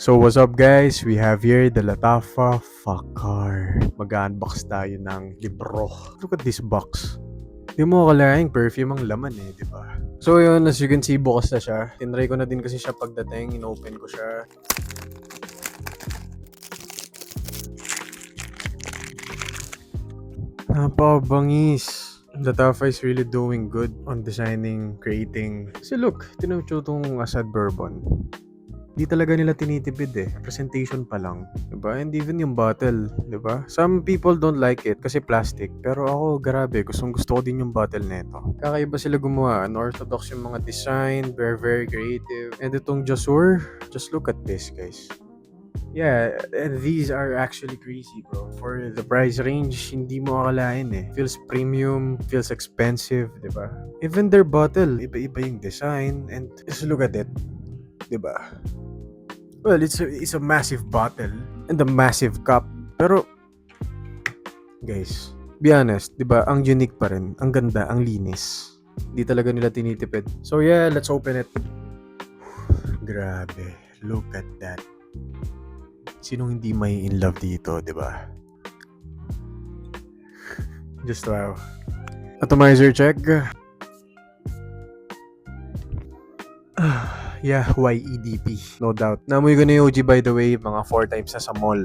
So what's up guys? We have here the Latafa Fakar. Mag-unbox tayo ng libro. Look at this box. Di mo akalaing perfume ang laman di ba? So yun, as you can see, bukas na siya. Tinry ko na din kasi siya pagdating. In-open ko siya. Napakabangis. Latafa is really doing good on designing, creating. Kasi look, tinucho tong Assad Bourbon. Di talaga nila tinitipid presentation pa lang, 'di ba? And even yung bottle, 'di ba? Some people don't like it kasi plastic, pero ako grabe, gusto ko din yung bottle nito. Kakaiba sila gumawa, unorthodox yung mga design, very creative. And itong Jasur, just look at this, guys. Yeah, and these are actually crazy, bro. For the price range, hindi mo akalain Feels premium, feels expensive, 'di ba? Even their bottle, iba-iba yung design, and just look at it, 'di ba? Well, it's a massive bottle and a massive cup. Pero, guys, be honest, di ba, ang unique pa rin. Ang ganda, ang linis. Di talaga nila tinitipid. So yeah, let's open it. Grabe, look at that. Sinong hindi may in love dito, di ba? Just wow. Atomizer check. Yeah, YEDP. No doubt. Namoy ko na yung OG, by the way, mga 4 times na sa mall.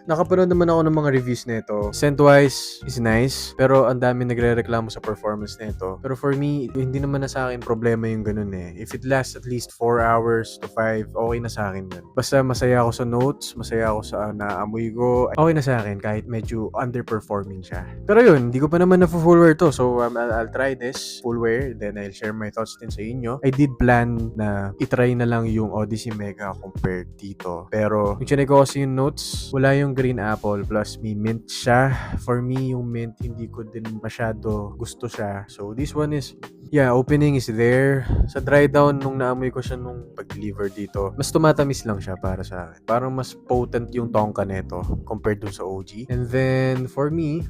Nakapanood naman ako ng mga reviews nito. Scent-wise, is nice. Pero ang dami nagre-reklamo sa performance nito. Pero for me, hindi naman na sa akin problema yung ganun If it lasts at least 4 hours to 5, okay na sa akin yun. Basta masaya ako sa notes, masaya ako sa naamoy ko. Okay na sa akin kahit medyo underperforming siya. Pero yun, hindi ko pa naman na-full wear to. So I'll try this full wear. Then I'll share my thoughts din sa inyo. I did plan na itry na lang yung Odyssey Mega compared dito. Pero yung chinay ko kasi yung notes, wala yung green apple plus may mint siya. For me, yung mint hindi ko din masyado gusto siya. So this one is, yeah, opening is there. Sa dry down nung naamoy ko siya nung pag-deliver dito, mas tumatamis lang siya para sa akin. Parang mas potent yung tonka neto compared dun sa OG. And then for me,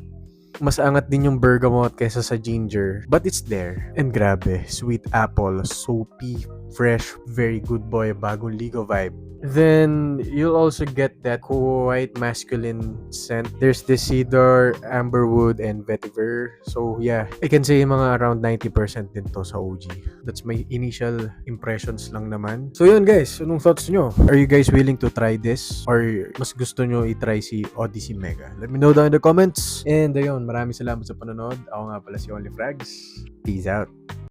mas angat din yung bergamot kaysa sa ginger. But it's there. And grabe, sweet apple, soapy, fresh, very good boy, bagong ligo vibe. Then, you'll also get that quite masculine scent. There's the cedar, amberwood, and vetiver. So, yeah, I can say mga around 90% din to sa OG. That's my initial impressions lang naman. So, yun guys, anong thoughts nyo? Are you guys willing to try this? Or mas gusto nyo i-try si Odyssey Mega? Let me know down in the comments. And ayun, maraming salamat sa panonood. Ako nga pala si Only Frags. Peace out.